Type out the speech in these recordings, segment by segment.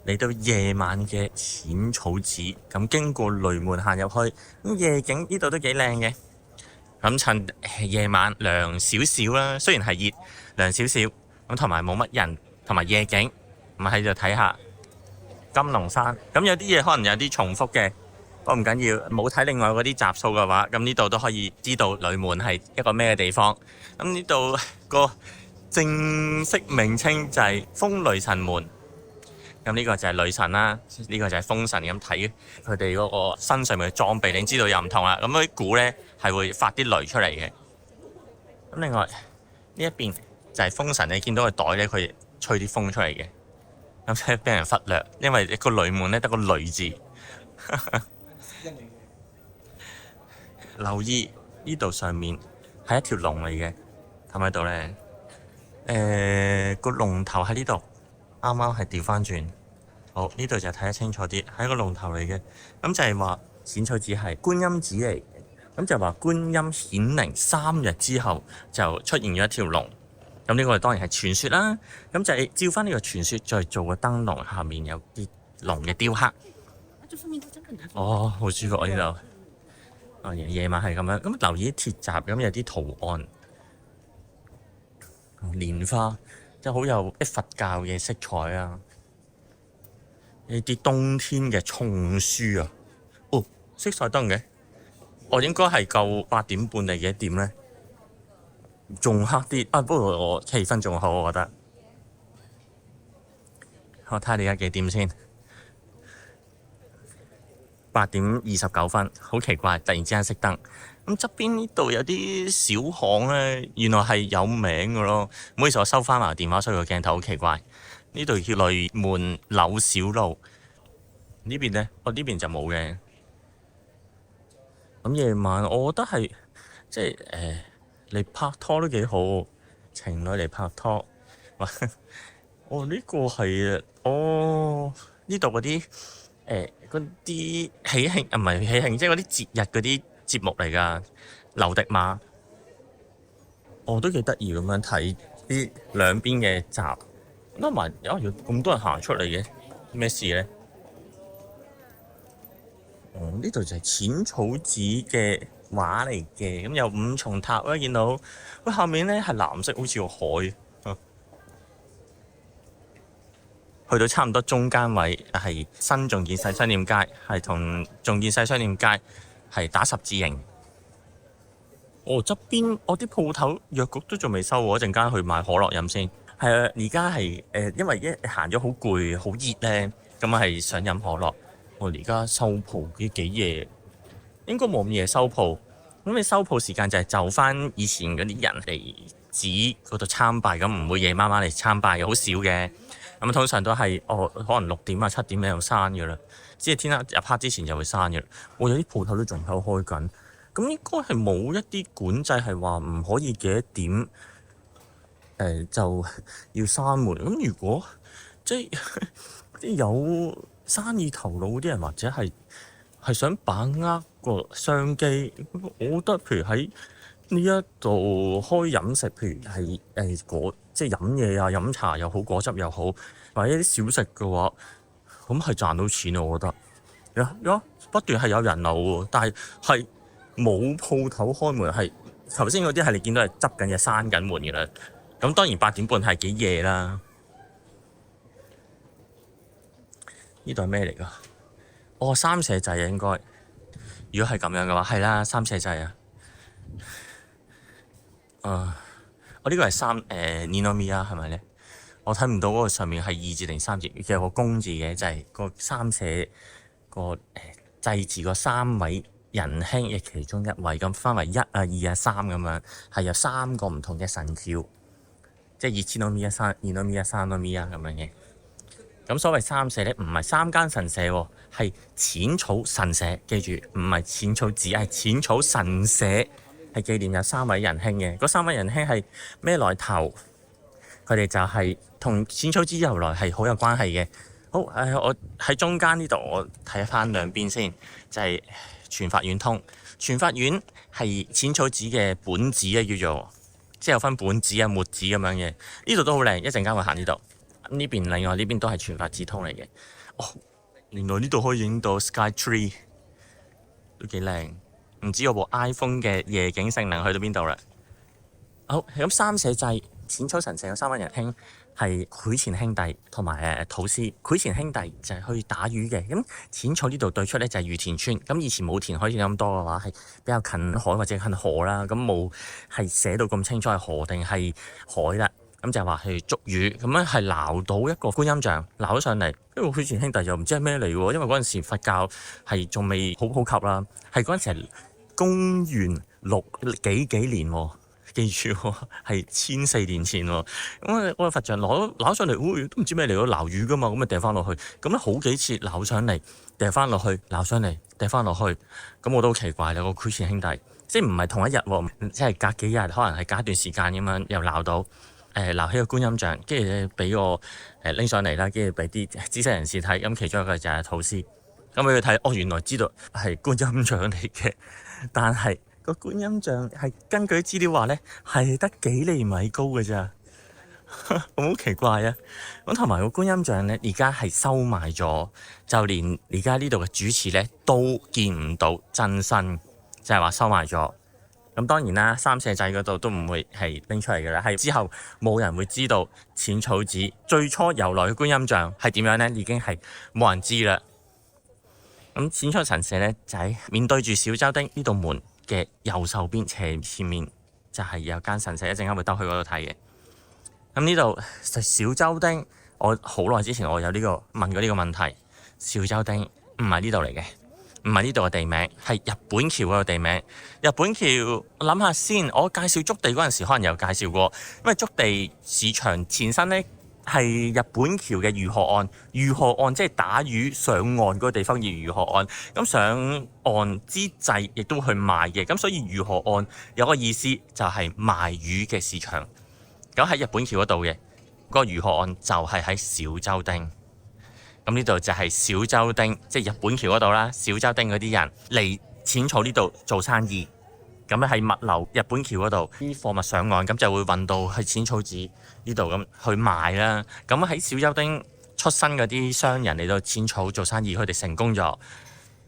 嚟到夜晚嘅淺草寺，咁經過雷門行入去，咁夜景呢度都幾靚嘅。咁趁夜晚涼少少啦，雖然係熱涼少少，咁同埋冇乜人，同埋夜景，咁喺度睇下金龍山。咁有啲嘢可能有啲重複嘅，不過唔緊要，冇睇另外嗰啲集數嘅話，咁呢度都可以知道雷門係一個咩地方。咁呢度個正式名稱就係風雷神門。咁呢個就係雷神啦，呢個就係風神。咁睇佢哋嗰個身上面嘅裝備，你知道又唔同啦。咁嗰啲鼓呢係會發啲雷出嚟嘅。咁另外呢一邊就係風神，你見到個袋呢，佢吹啲風出嚟嘅。咁即係俾人忽略，因為個雷門呢得個雷字。留意呢度上面係一條龍嚟嘅，睇唔睇到呢？個龍頭喺呢度。啱啱係調翻轉，好，呢度就睇得清楚啲，係一個龍頭嚟嘅。咁就係話淺草寺係觀音寺嚟嘅，咁就話觀音顯靈3日之後就出現咗一條龍。咁呢個當然係傳說啦。咁就係照翻呢個傳說再做個燈籠，下面有啲龍嘅雕刻。哦，好舒服啊呢度。哦，夜晚係咁樣，咁留意啲鐵閘，咁有啲圖案，蓮花。即係好有啲佛教嘅色彩啊！呢啲冬天嘅松樹啊，哦，熄晒燈嘅，我應該係夠8點半定幾點呢？仲黑啲啊！不過我氣氛仲好，我覺得。我睇下你而家幾點先？8點29分，好奇怪，突然之間熄燈。咁側邊呢度有啲小巷咧，原來係有名嘅咯。唔好意思，我收翻埋電話，所以個鏡頭好奇怪。呢度叫雷門柳小路，呢邊呢？我呢邊就冇嘅。咁夜晚我覺得係即係嚟拍拖都幾好，情侶嚟拍拖。哦，呢個係呢度嗰啲嗰啲喜慶啊，唔係喜慶，即係嗰啲節日嗰啲節目嚟㗎，劉迪馬，我都幾得意咁樣睇啲兩邊嘅集，諗埋有咁多人行出嚟嘅，咩事咧？呢度就係淺草寺嘅畫嚟嘅，咁有5重塔啦，見到喂下面咧係藍色，好似個海。去到差唔多中間位係新重建西商店街，係同重建西商店街係打十字形。側邊我啲鋪頭藥局都仲未收喎，一陣間去買可樂飲先。係啊，而家係因為一行咗好攰好熱咧，咁啊係想飲可樂。我而家收鋪幾夜，應該冇咁夜收鋪。咁你收鋪時間就係就翻以前嗰啲人嚟寺嗰度參拜，咁唔會夜媽媽嚟參拜嘅，好少嘅。咁通常都係可能6點啊7點你就閂嘅啦，即係天黑入黑之前就會閂嘅啦。我有啲鋪頭都仲喺度開緊，咁應該係冇一啲管制係話唔可以幾多點就要閂門。咁如果即係有生意頭腦嗰啲人，或者係想把握個商機，我覺得譬如喺呢一度開飲食，譬如係即係飲嘢啊、飲茶又好、果汁又好，或者啲小食嘅話，咁係賺到錢啊！我覺得，不斷係有人流喎，但係冇鋪頭開門，係頭先嗰啲係你見到係執緊嘢、閂緊門嘅啦。咁當然8點半係幾夜啦。呢度係咩嚟㗎？三社祭啊，應該。如果係咁樣嘅話，係啦，三社祭啊。我呢個係Ninomiya係咪咧？我睇唔到嗰個上面係2字定3字，其實有個公字嘅，就係個三社個祭祀個3位仁兄嘅其中一位，咁分為1啊、2啊、3咁樣，係有3個唔同嘅神轎，即係Ichinomiya、Ninomiya、Sanomiya咁樣嘅。咁所謂三社咧，唔係3間神社喎，係淺草神社。記住，唔係淺草寺，係淺草神社，係紀念有3位仁兄嘅。嗰3位仁兄係咩來頭？佢哋就係同淺草寺由來係好有關係嘅。好，我喺中間呢度，我睇翻兩邊先，就係傳法院通。傳法院係淺草寺嘅本寺啊，叫做即係有分本寺啊、末寺咁樣嘅。呢度都好靚，一陣間會行呢度。呢邊另外呢邊都係全法子通嚟嘅。哦，原來呢度可以影到 Sky Tree， 都幾靚。唔知我部 iPhone 嘅夜景性能去到邊度啦。好，咁三社祭淺草神社有三位仁兄係會前兄弟同埋土司。會前兄弟就係去打魚嘅，咁淺草呢度對出咧就係御田村。咁以前冇填海填咁多嘅話，係比較近海或者近河啦，咁冇係寫到咁清楚係河定係海啦。咁就係話去捉魚，咁樣係撈到一個觀音像，撈咗上嚟。因為會前兄弟又唔知係咩嚟喎，因為嗰陣時佛教係仲未好普及啦，係嗰陣時係公元幾年喎。記住喎，係1400年前喎。咁我個佛像撈上嚟，都唔知咩嚟喎，撈魚噶嘛，咁咪掟翻落去。咁咧好幾次撈上嚟，掟翻落去，撈上嚟，掟翻落去。咁我都好奇怪啦，個會前兄弟，即係唔係同一日喎，即係隔幾日，可能係隔一段時間咁樣又撈到，撈起個觀音像，跟住俾我拎上嚟啦，跟住俾啲知識人士睇。咁其中一個就係土司，咁佢睇，哦，原來知道係觀音像嚟嘅，但係個觀音像係根據資料話咧，係得幾厘米高嘅咋，好奇怪啊！咁同埋個觀音像咧，而家係收埋咗，就連而家呢度嘅主持咧都見唔到真身，就係話收埋咗。咁當然啦，三社祭嗰度都唔會係拎出嚟嘅啦，係之後冇人會知道淺草寺最初由來嘅觀音像係點樣咧，已經係冇人知啦。咁淺草神社咧就喺面對住小洲町呢度門嘅右手邊斜前面就係有間神社，一陣間會兜去嗰度睇嘅。咁呢度小洲町，我好耐之前我有問過呢個問題，小洲町唔係呢度嚟嘅，唔係呢度嘅地名，係日本橋嗰個地名。日本橋，我諗下先，我介紹築地嗰陣時可能有介紹過，因為築地市場前身呢係日本橋嘅漁河岸，漁河岸即係打魚上岸嗰個地方叫漁河岸。咁上岸之際亦都去賣嘅，咁所以漁河岸有個意思就係賣魚嘅市場。咁喺日本橋嗰度嘅嗰個漁河岸就係喺小洲町。咁呢度就係小洲町，即係日本橋嗰度啦。小洲町嗰啲人嚟淺草呢度做生意，咁咧係物流日本橋嗰度啲貨物上岸，咁就會運到去淺草寺呢度咁去賣啦。咁喺小洲町出身嗰啲商人嚟到淺草做生意，佢哋成功咗，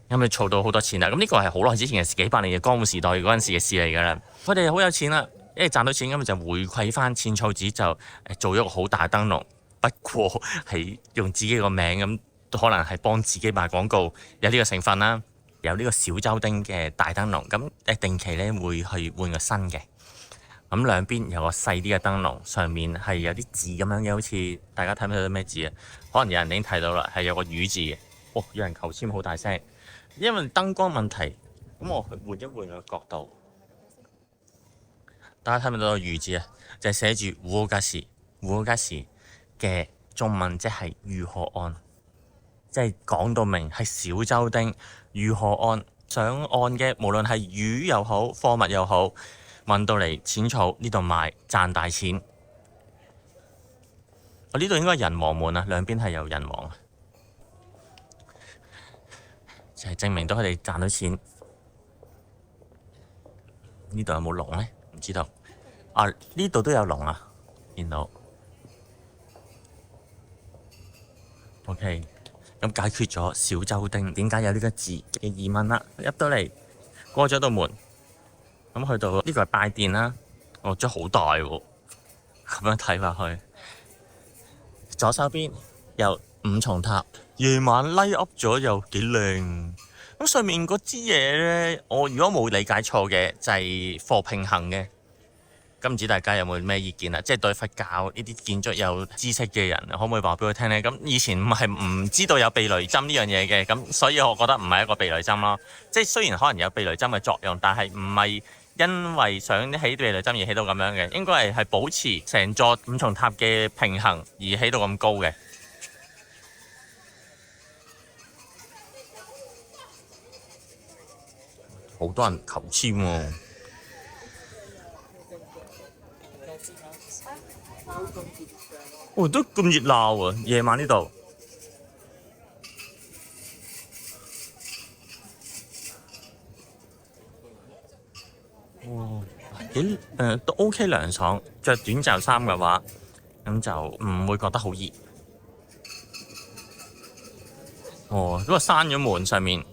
咁咪儲到好多錢啦。咁呢個係好耐之前嘅事，幾百年嘅江戶時代嗰陣時嘅事嚟㗎啦。佢哋好有錢啦，因為賺到錢咁就回饋翻淺草寺，就做咗個好大燈籠。不過係用自己個名咁，都可能係幫自己賣廣告，有呢個成分啦。有呢個小洲町嘅大燈籠，咁定期咧會去換個新嘅。咁兩邊有個細啲嘅燈籠，上面係有啲字咁樣嘅，好似大家睇唔睇到咩字啊？可能有人已經睇到啦，係有個魚字嘅。哦，有人求籤好大聲，因為燈光問題。咁我去換一換個角度，大家睇唔睇到個魚字啊？就係寫住烏加士嘅中文，即係漁河岸，即係講到明係小洲町漁河岸上岸嘅，無論係魚又好，貨物又好，運到嚟淺草呢度賣，賺大錢。我呢度應該係人王門啊，兩邊係有人王，就係證明到佢哋賺到錢。呢度有冇龍呢？唔知道。啊，呢度都有龍啊，見到。OK，咁解決咗小洲町點解有呢個字嘅疑問啦。入到嚟，過咗道門，咁去到呢個係拜殿啦。哦，真係好大喎！咁樣睇落去，左手邊有五重塔，夜晚 light up 咗又幾靚。咁上面嗰支嘢咧，我如果冇理解錯嘅，就係貨平衡嘅。咁唔知大家有冇咩意見啊？即係對佛教呢啲建築有知識嘅人，可唔可以話俾我聽呢？咁以前係唔知道有避雷針呢樣嘢嘅，咁所以我覺得唔係一個避雷針咯。即係雖然可能有避雷針嘅作用，但係唔係因為想起避雷針而起到咁樣嘅，應該係保持成座五重塔嘅平衡而起到咁高嘅。好多人求籤喎。哦，都咁熱鬧啊！夜晚呢度，都 OK 涼爽。着短袖衫嘅話，咁就唔會覺得好熱。哦，不過閂咗門上面，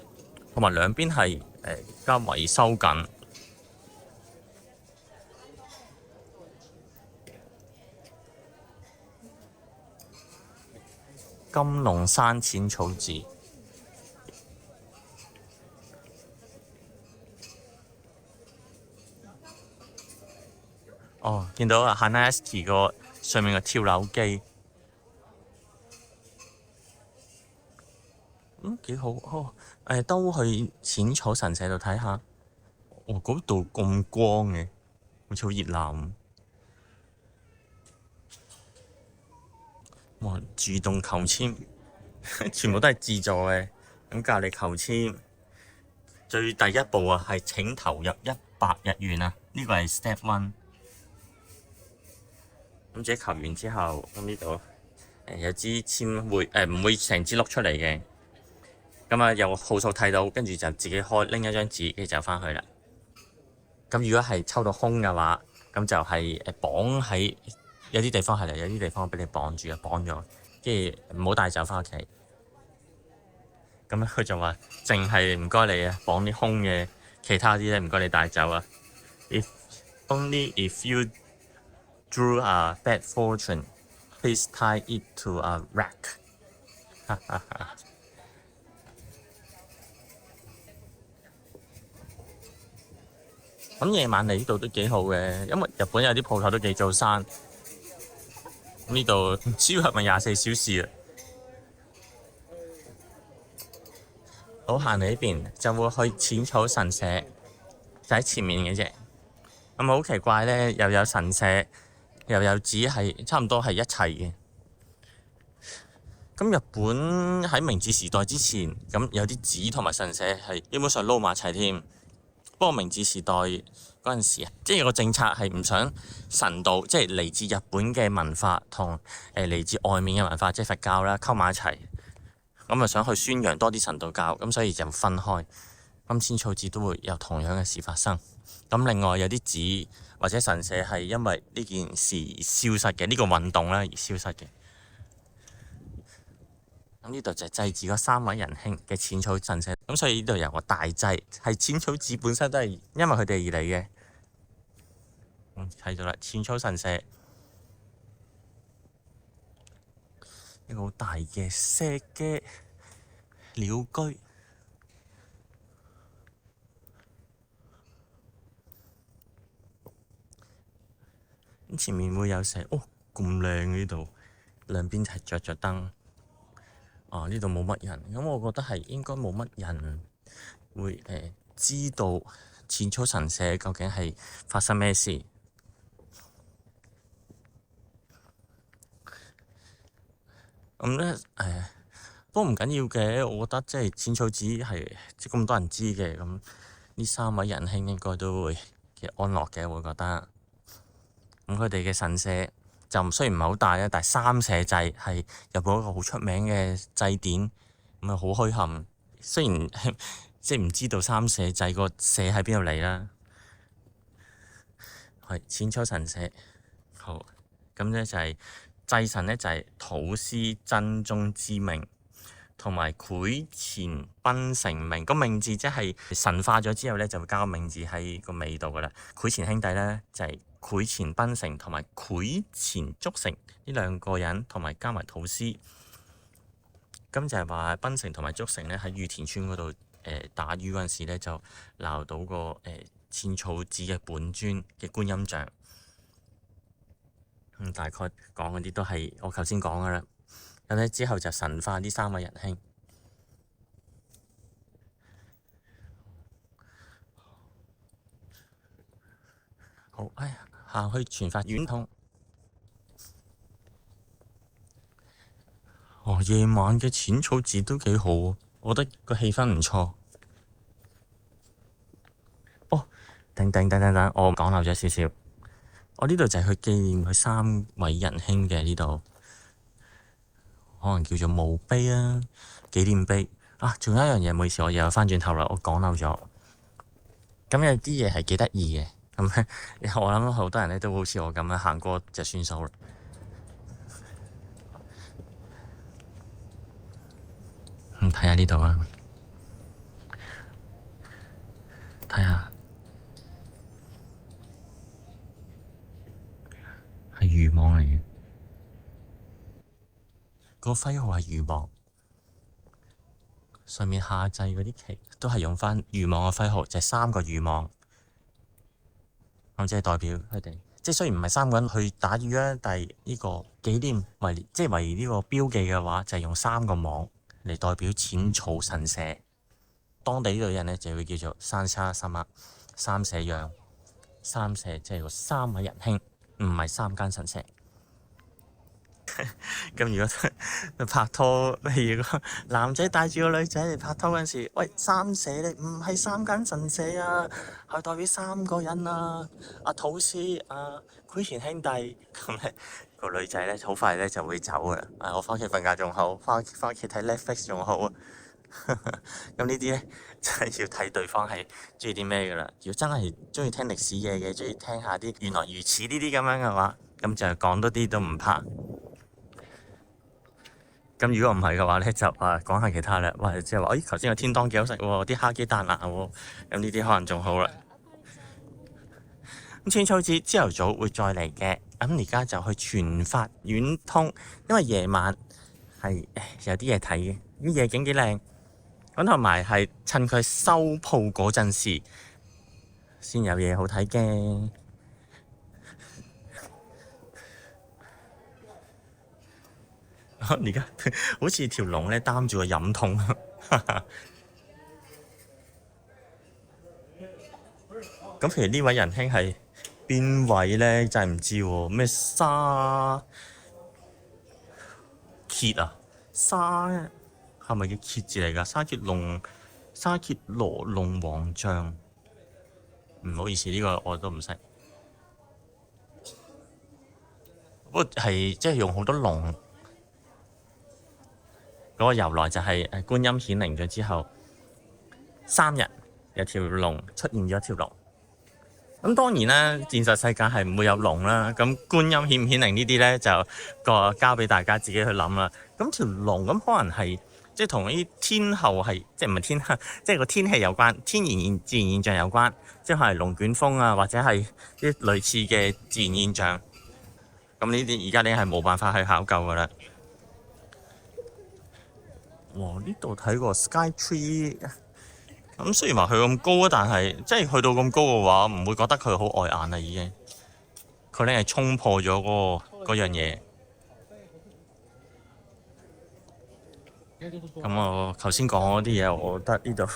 同埋兩邊係而家維修緊。金龍山淺草寺。哦，見到啊 Hanaski 個上面個跳樓機，幾好哦。都去淺草神社度睇下。哦，嗰度咁光嘅，好似好熱鬧咁。哇！自動求籤，全部都係自助嘅。咁教你求籤，最第一步啊，係請投入100日元啊。呢個係 Step One。咁自己求完之後，咁呢度有支籤會唔會成支碌出嚟嘅？咁啊有號數睇到，跟住就自己開拎一張紙，跟住就翻去啦。咁如果係抽到空嘅話，咁就係綁喺有啲地方係嚟，有啲地方俾你綁住啊，綁咗，跟住唔好帶走翻屋企。咁咧佢就話淨係唔該你啊，綁啲空嘅，其他啲咧唔該你帶走啊。Only if you drew a bad fortune, please tie it to a rack 。咁夜晚嚟呢度都幾好嘅，因為日本有啲鋪頭都幾早閂。呢度唔知係咪24小時啊？好，行嚟呢邊就會去淺草神社，就喺前面嘅啫。咁好奇怪咧，又有神社，又有寺，係差唔多係一齊嘅。咁日本喺明治時代之前，咁有啲寺同埋神社係基本上撈埋一齊添。不過明治時代嗰陣時，即係有個政策係唔想神道，即係嚟自日本嘅文化同嚟自外面嘅文化，即係佛教啦，溝埋一齊。咁啊想去宣揚多啲神道教，咁所以就分開。咁淺草寺都會有同樣嘅事發生。咁另外有啲寺或者神社係因為呢件事而消失嘅，呢個運動咧而消失嘅。咁呢度就係祭祀嗰3位仁兄嘅淺草神社，咁所以呢度有個大祭，係淺草寺本身都係因為佢哋而嚟嘅。睇到啦，淺草神社一個好大嘅石嘅鳥居，咁前面會有石，哦咁靚呢度，兩邊係着燈。呢度冇乜人，咁我覺得係應該冇乜人會知道淺草神社究竟係發生咩事。咁咧都唔緊要嘅，我覺得即係淺草寺係即咁多人知嘅，咁呢3位仁兄應該都會幾安樂嘅，我覺得。咁佢哋嘅神社就雖然唔係好大啊，但係三社祭係日本一個好出名嘅祭典，咁啊好墟冚。雖然即係唔知道三社祭個社喺邊度嚟啦，係淺草神社。好，咁咧就係祭神咧就係土司真宗之命，同埋繪前濱成命。個命字即係神化咗之後咧，就會加個命字喺個尾度噶啦。繪前兄弟咧就係繪前濱成同埋繪前竹成呢2個人，同埋加埋土司。咁就係話濱成同埋竹成咧喺御田村嗰度打魚嗰陣時咧，就撈到個淺草寺嘅本尊嘅觀音像。大概講嗰啲都係我頭先講噶啦。咁咧之後就神化呢3位仁兄。好，行去傳法院筒。夜晚嘅淺草寺都幾好，我覺得個氣氛唔錯。等，我講漏咗少少。我呢度就係去紀念佢3位仁兄嘅呢度，可能叫做墓碑啊、紀念碑啊。仲有一樣嘢，唔好意思，我又翻轉頭啦，我講漏咗。咁有啲嘢係幾得意嘅，咁我諗好多人咧都好似我咁樣行過就算數啦。睇下呢度啊，睇下係漁網嚟嘅，個徽號係漁網，上面下製嗰啲旗都係用翻漁網嘅徽號，就係3個漁網，咁即係代表佢哋。即係雖然唔係3個人去打魚啦，但係呢個紀念為即係為呢個標記嘅話，就係用3個網嚟代表淺草神社。當地呢度人呢，就會叫做山沙三媽三社讓，三社即係個3位仁兄，唔係3間神社。咁如果拍拖，譬如個男仔帶住個女仔嚟拍拖嗰陣時，喂，三社咧唔係3間神社啊，係代表3個人啊，阿土司、阿奎賢兄弟，咁咧個女仔咧好快咧就會走噶啦。我翻屋企瞓覺仲好，翻屋企睇 Netflix 仲好啊。咁呢啲咧真係要睇對方係中意啲咩噶啦。如果真係中意聽歷史嘢嘅，中意聽下啲原來如此呢啲咁樣嘅話，咁就講多啲都唔怕。咁如果唔係嘅話咧，就講下其他啦。或者即係話，頭先個天當幾好食喎，啲蝦幾彈牙喎。咁呢啲可能仲好啦。咁淺草寺朝頭早會再嚟嘅。咁而家就去全法院通，因為夜晚係有啲嘢睇嘅，啲夜景幾靚。咁同埋係趁佢收鋪嗰陣時先有嘢好睇嘅。而家好似條龍咧擔住個飲筒。咁譬如呢位仁兄係邊位咧？真係唔知喎。咩沙羯啊？沙係咪叫羯字嚟㗎？沙羯羅龍王像。唔好意思，呢個我都唔識。不過係即係用好多龍。嗰個由來就係觀音顯靈咗之後3日有條龍出現咗條龍。咁當然啦，現實世界係唔會有龍啦。咁觀音顯唔顯靈呢啲咧，就交俾大家自己去諗啦。咁條龍咁可能係即係同啲天候係即係唔係天氣，即係個天氣有關，天然自然現象有關，即係可能龍捲風啊，或者係啲類似嘅自然現象。咁呢啲而家你係冇辦法去考究噶啦。哇！呢度睇個 Sky Tree， 咁雖然話佢咁高啊，但係即係去到咁高嘅話，唔會覺得佢好礙眼啦。已經佢咧係衝破咗嗰樣嘢。咁我頭先講嗰啲嘢，我覺得呢度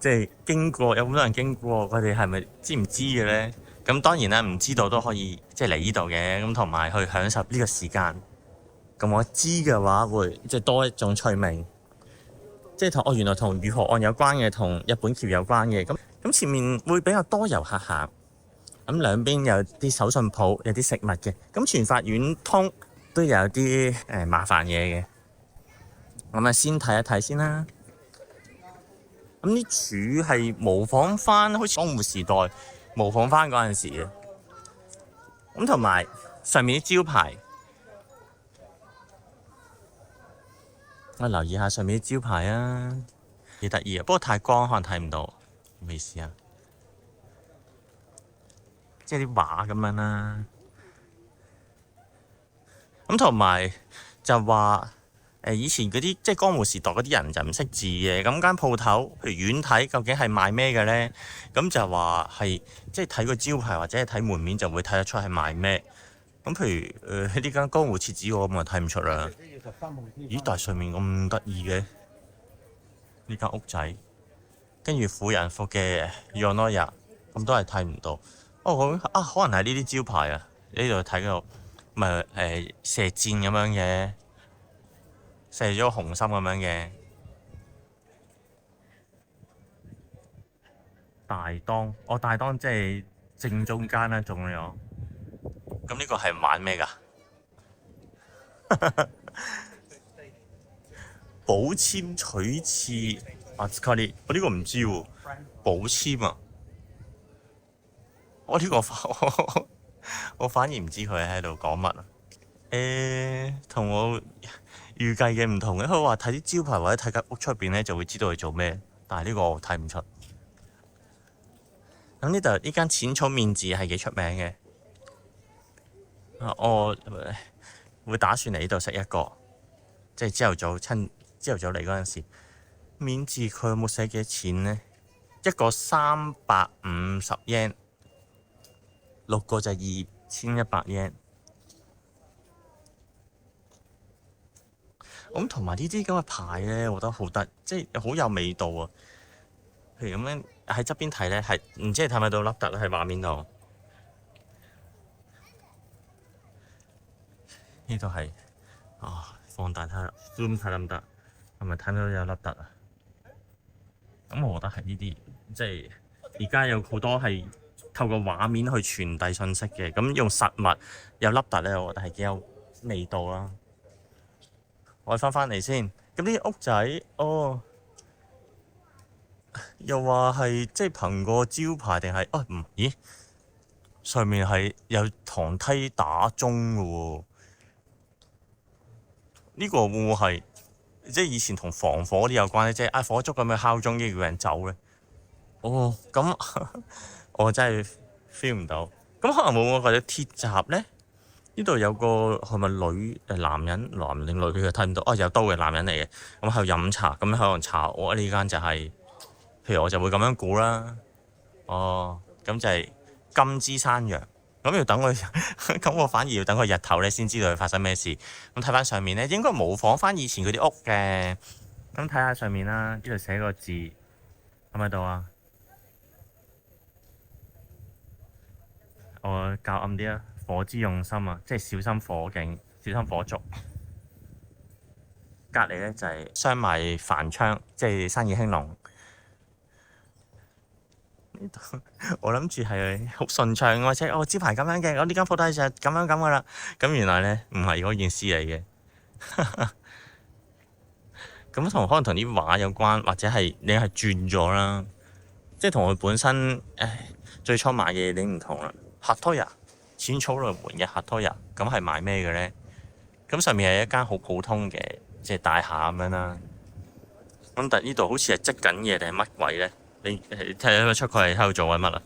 即係經過有好多人經過，佢哋係咪知唔知嘅咧？咁當然啦，唔知道都可以即係嚟呢度嘅，咁同埋去享受呢個時間。咁我知嘅話，會即係多一種趣味。即係原來同御河岸有關嘅，同日本橋有關嘅。咁前面會比較多遊客行。咁兩邊有啲手信鋪，有啲食物嘅。咁全法院通都有啲麻煩嘢嘅。咁啊，先睇一睇先啦。咁啲柱係模仿翻好似江戶時代模仿翻嗰陣時嘅。咁同埋上面啲招牌。我留意下上面啲招牌啊，幾得意啊！不過太光，可能睇唔到。咩意思啊？即係啲畫咁樣啦。咁同埋就話以前嗰啲即係江戶時代嗰啲人就唔識字嘅。咁間鋪頭，譬如遠睇究竟係賣咩嘅咧？咁就話係即係睇個招牌或者係睇門面就會睇得出係賣咩。咁譬如呢間江戶設子我咁就睇唔出啦。咦？但係上面咁得意嘅呢間屋仔，跟住婦人服嘅 Yonoya， 咁都係睇唔到。可能係呢啲招牌啊！呢度睇到咪射箭咁樣嘅，射咗個紅心咁樣嘅大當。大當即係正中間啦，仲有。咁呢個係玩咩㗎？寶籤取次阿斯卡利，我呢個唔知喎。寶籤啊！我呢個我反而唔知佢喺度講乜啊。同我預計嘅唔同嘅。佢話睇啲招牌或者睇間屋出邊咧就會知道佢做咩，但係呢個我睇唔出。咁呢度呢間淺草麵字係幾出名嘅。我會打算嚟呢度食一個，即係朝頭早嚟嗰陣時。麵字佢有冇寫幾多錢呢？一個350 yen， 6個就2100 yen。咁同埋呢啲咁嘅牌咧，我覺得好得，即係好有味道啊！譬如咁樣喺側邊睇咧，係唔知你睇唔睇到凹凸喺畫面度？呢度係放大睇 zoom 睇得唔得？係咪睇到有凹凸啊？咁我覺得係呢啲，即係而家有好多係透過畫面去傳遞信息嘅。咁用實物有凹凸咧，我覺得係幾有味道啦。我翻嚟先，咁啲屋仔又話係即係憑個招牌定係咦？上面係有堂梯打鐘嘅喎，呢個會唔會係即係以前同防火啲有關咧？即係火燭咁樣敲鐘，跟住叫人走咧？咁我真係 feel 唔到。咁可能會唔會或者鐵閘咧？呢度有個係咪男人定女嘅睇唔到？有刀嘅男人嚟嘅，咁喺度飲茶，咁喺度查我呢間就係，譬如我就會咁樣估啦。咁就係金枝山羊。咁要等佢，咁我反而要等佢日頭咧先知道佢發生咩事。咁睇翻上面咧，應該模仿翻以前嗰啲屋嘅。咁睇下上面啦，呢度寫個字喺咪度啊？我較暗啲啊！火之用心啊，即係小心火警，小心火燭。隔離咧就係商賣繁昌，即係生意興隆。呢度我諗住係好順暢，或者招牌咁樣嘅，我呢間鋪頭就係咁樣噶啦。咁原來咧唔係嗰件事嚟嘅。咁可能同啲畫有關，或者係你係轉咗啦，即係同佢本身最初買嘅嘢已經唔同啦。客推啊！淺草雷門嘅客推人，咁係賣咩嘅咧？咁上面係一間好普通嘅即係大廈咁樣啦。咁但係呢度好似係織緊嘢定係乜鬼咧？你睇得出佢係喺度做緊乜啊？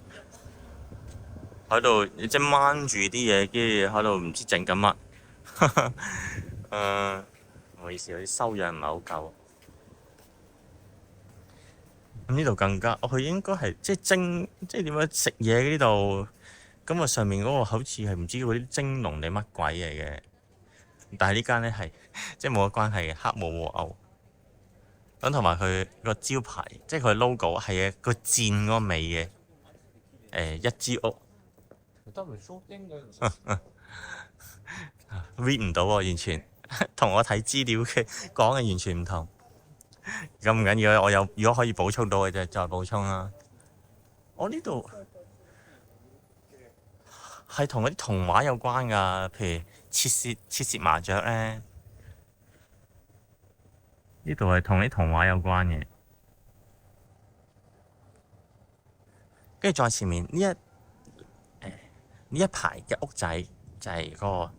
喺度即係掹住啲嘢，跟住喺度唔知整緊乜。唔好意思，我啲修養唔係好夠。咁呢度更加，佢應該係即係蒸，即係點樣食嘢嘅呢度。咁啊，上面嗰個好似係唔知嗰啲蒸籠定乜鬼嚟嘅，但係呢間咧係即係冇乜關係嘅，黑毛和牛。咁同埋佢個招牌，即係佢 logo 係個箭嗰個尾嘅一支屋。read 唔到喎，完全同我睇資料嘅講嘅完全唔同。咁唔緊要，如果可以補充到嘅就再補充啦。我呢度係同嗰啲童話有關㗎，譬如切舌麻雀咧，呢度係同啲童話有關嘅。跟住再前面呢一排嘅屋仔就係嗰個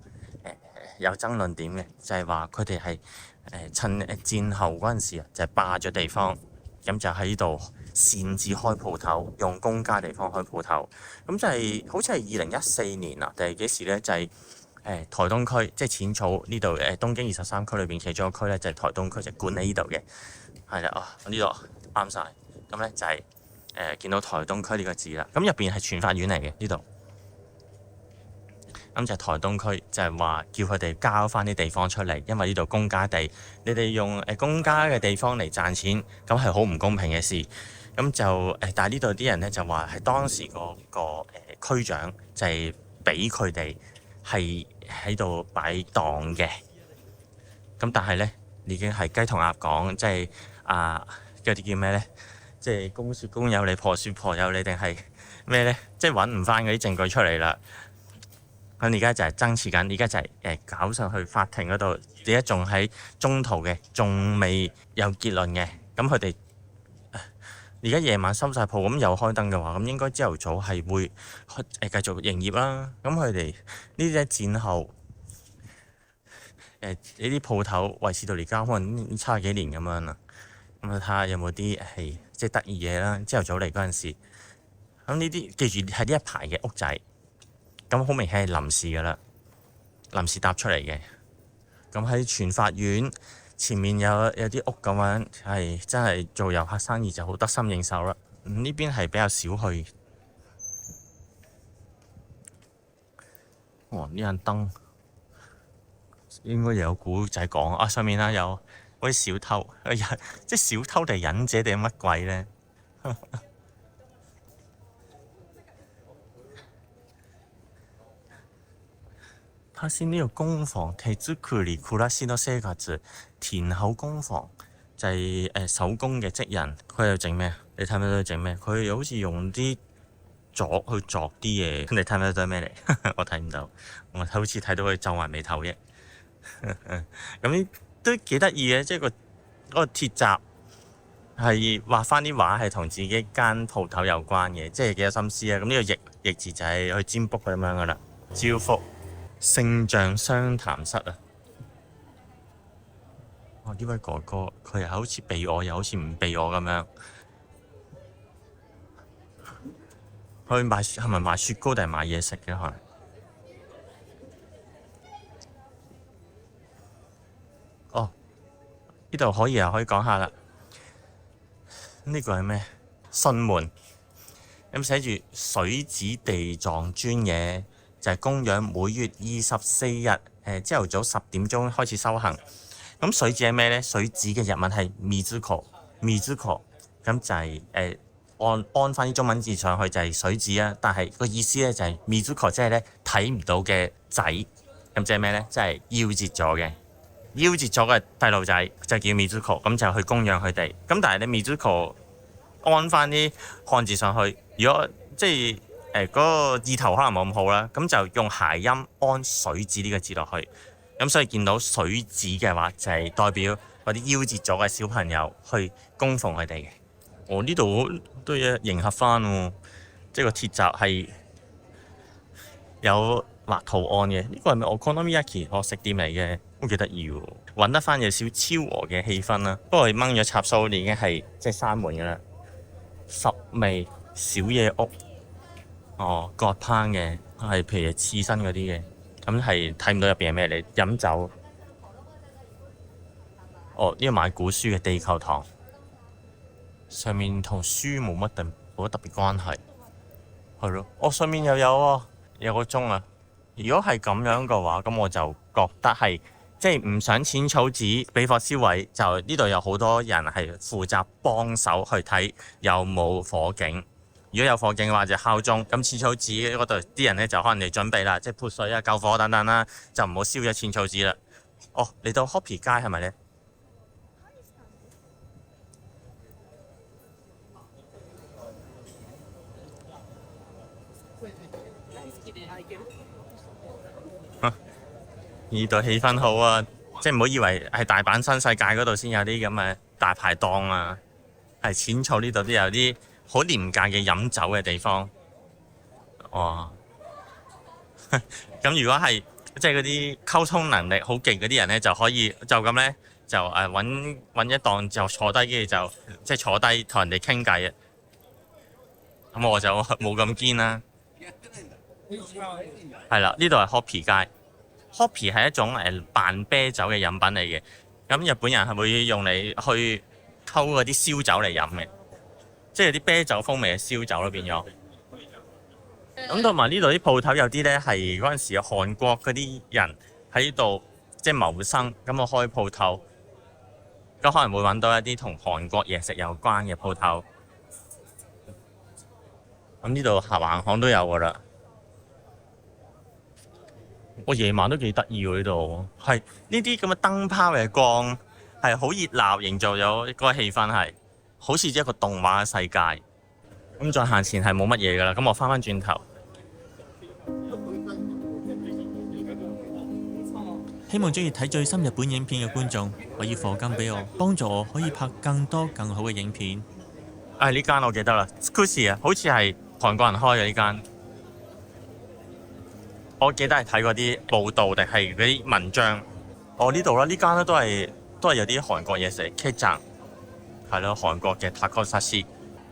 有爭論點嘅，就係話佢哋係趁戰後嗰陣時啊，就係霸咗地方，咁就喺呢度擅自開鋪頭，用公家地方開鋪頭。咁就係好似係2014年啊，定係幾時咧？就係台東區，即係淺草呢度東京23區裏邊其中一個區咧，就係台東區，就管理呢度嘅。係啦，呢度啱晒。咁咧就係見到台東區呢個字啦。咁入邊係全法院嚟嘅呢度。咁就係台東區，就係話叫佢哋交翻啲地方出嚟，因為呢度公家地，你哋用公家嘅地方嚟賺錢，咁係好唔公平嘅事。咁就但係呢度啲人咧就話係當時個區長就係俾佢哋係喺度擺檔嘅。咁但係咧已經係雞同鴨講，即係嗰啲叫咩咧？即係公説公有理，婆説婆有理，定係咩咧？即係揾唔翻嗰啲證據出嚟啦。咁而家就係爭持緊，而家就係搞上去法庭嗰度，而家仲喺中途嘅，仲未有結論嘅。咁佢哋而家夜晚收晒鋪，咁又開燈嘅話，咁應該朝頭早係會繼續營業啦。咁佢哋呢啲戰後呢啲鋪頭維持到而家可能差幾年咁樣啦。咁啊睇下有冇啲係即係得意嘢啦。朝頭早嚟嗰陣時，咁呢啲記住係呢一排嘅屋仔，咁好明顯係臨時㗎啦，臨時搭出嚟嘅。咁喺全法院前面有啲屋咁樣，係真係做遊客生意就好得心應手啦。呢邊係比較少去。呢盞燈應該有古仔講啊！上面啦有嗰啲小偷，即係小偷定忍者定乜鬼咧？睇先呢個工房，手作り暮らしの生活，田口工房就係、手工嘅職人，佢又整咩？你睇唔睇到佢整咩？佢又好似用啲鑿去鑿啲嘢，你睇唔睇到係咩嚟？我睇唔到，我好似睇到佢皺埋眉頭啫。咁呢都幾得意嘅，即係嗰個鐵閘係畫翻啲畫，係同自己間鋪頭有關嘅，即係幾有心思啊！咁呢個譯字就係去占卜咁樣噶啦，招福聖象相談室啊！哇！呢位哥哥佢又好似避我，又好似唔避我咁樣。去買係咪買雪糕定係買嘢食嘅可能？哦，呢度可以講下啦。呢個係咩？信門咁寫住水寺地藏尊嘅，就係供養每月24日朝頭早10點鐘開始修行。咁水寺係咩呢？水寺嘅日文係 Mizuko，咁就係按翻啲中文字上去就係水寺啊。但係個意思咧就係 Mizuko，即係咧睇唔到嘅仔。咁即係咩呢？即係夭折咗嘅。夭折咗嘅細路仔就叫 Mizuko， 咁就去供養佢哋。咁但係你 Mizuko 安翻啲漢字上去，如果即係嗰個意頭可能冇咁好啦，咁就用諧音安水寺呢個字落去。咁所以見到水寺嘅話，就係代表嗰啲夭折咗嘅小朋友去供奉佢哋嘅。我呢度都要迎合翻喎，即係個鐵閘係有畫圖案嘅。呢個係咪 Okonomiyaki 食店嚟嘅？都幾得意喎，揾得翻有少超和嘅氣氛啦。不過掹咗插蘇已經係即係閂門㗎啦。十味小野屋，割烹嘅係譬如刺身嗰啲嘅，咁係睇唔到入邊係咩嚟？飲酒。呢個買古書嘅地球堂，上面同書冇乜特別關係，係咯。上面又有喎，有個鐘啊。如果係咁樣嘅話，咁我就覺得係即係唔想淺草寺俾火燒毀，就呢度有好多人係負責幫手去睇有冇火警。如果有火警嘅話就敲鐘，咁淺草寺嗰度啲人咧就可能嚟準備啦，即係潑水啊、救火等等啦，就唔好燒咗淺草寺啦。嚟到 Hoppy 街係咪呢？呢度氣氛好啊，即係唔好以為係大阪新世界嗰度先有啲咁嘅大排檔啊，係淺草呢度都有啲好廉價嘅飲酒嘅地方。哇！咁如果係即係嗰啲溝通能力好勁嗰啲人咧，就可以就咁咧就揾一檔就坐低，跟住就即係坐低同人哋傾偈啊。咁我就冇咁堅啦。係啦，呢度係 Hoppy 街。Hoppy 係一種扮啤酒嘅飲品嚟嘅，咁日本人係會用嚟去溝嗰啲燒酒嚟飲嘅，即係啲啤酒風味嘅燒酒咯變咗。咁同埋呢度啲鋪頭有啲咧係嗰陣時韓國嗰啲人喺度即係謀生，咁我開鋪頭，咁可能會揾到一啲同韓國嘢食有關嘅鋪頭。咁呢度橫巷都有㗎啦。夜晚都幾得意喎，呢度係呢啲咁嘅燈泡嘅光係好熱鬧，營造咗嗰個氣氛係好似一個動畫嘅世界。咁再行前係冇乜嘢㗎啦，咁我翻轉頭。希望中意睇最新日本影片嘅觀眾可以課金俾我，幫助我可以拍更多更好嘅影片。呢間我記得啦 Skushi 啊，好似係韓國人開嘅呢間。我記得係睇嗰啲報道定係嗰啲文章，哦，呢度啦，呢間咧都係有啲韓國嘢食 K 站，係咯，韓國嘅 takosashi。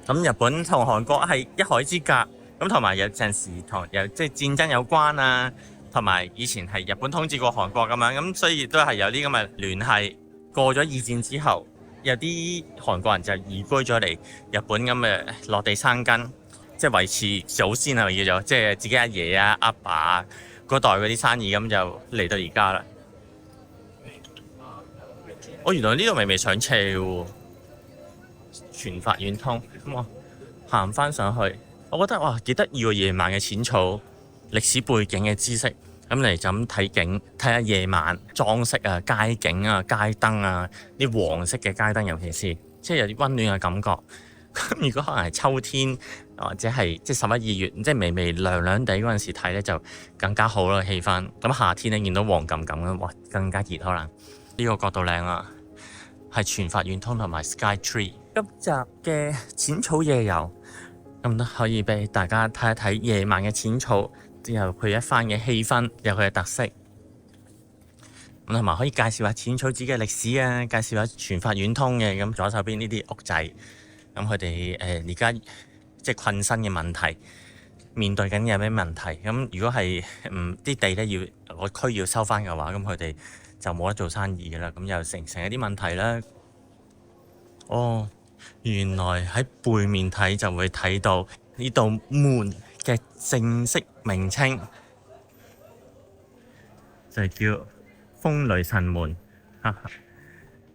咁日本同韓國係一海之隔，咁同埋有陣時同即係戰爭有關啊，同埋以前係日本統治過韓國咁樣，咁所以都係有啲咁嘅聯繫。過咗二戰之後，有啲韓國人就移居咗嚟日本咁嘅落地生根，即係維持祖先係咪叫做，即係自己阿爺啊、阿爸啊嗰代嗰啲生意，咁就嚟到而家啦。原來呢度微微上斜喎，全法遠通。咁我行翻上去，我覺得哇幾得意喎！夜晚嘅淺草，歷史背景嘅知識，咁嚟就咁睇景，睇下夜晚裝飾啊、街景啊、街燈啊，啲黃色嘅街燈，尤其是即係有啲溫暖嘅感覺。咁如果可能係秋天或者係即係11、2月，即係微微涼涼地嗰陣時睇咧，就更加好啦氣氛。咁夏天咧見到黃冚冚咁，哇更加熱可能。呢個角度靚啊，係全法遠通同埋 Sky Tree。今集嘅淺草夜遊咁都可以俾大家睇一睇夜晚嘅淺草，之後佢一番嘅氣氛，有佢嘅特色。咁同埋可以介紹下淺草寺嘅歷史啊，介紹下全法遠通嘅咁左手邊呢啲屋仔，咁佢哋而家即係困身嘅問題，面對緊有咩問題？咁如果係啲地咧要個區要收翻嘅話，咁佢哋就冇得做生意㗎啦，咁又成一啲問題啦。原來喺背面睇就會睇到呢道門嘅正式名稱，就係叫風雷神門。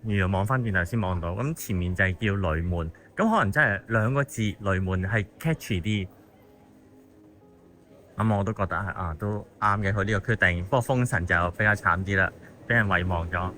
如果望翻轉頭先望到，咁前面就係叫雷門，咁可能真係兩個字雷門係 catchy 啲。咁我都覺得係都啱嘅，佢呢個決定。不過風神就比較慘啲啦，俾人遺忘咗。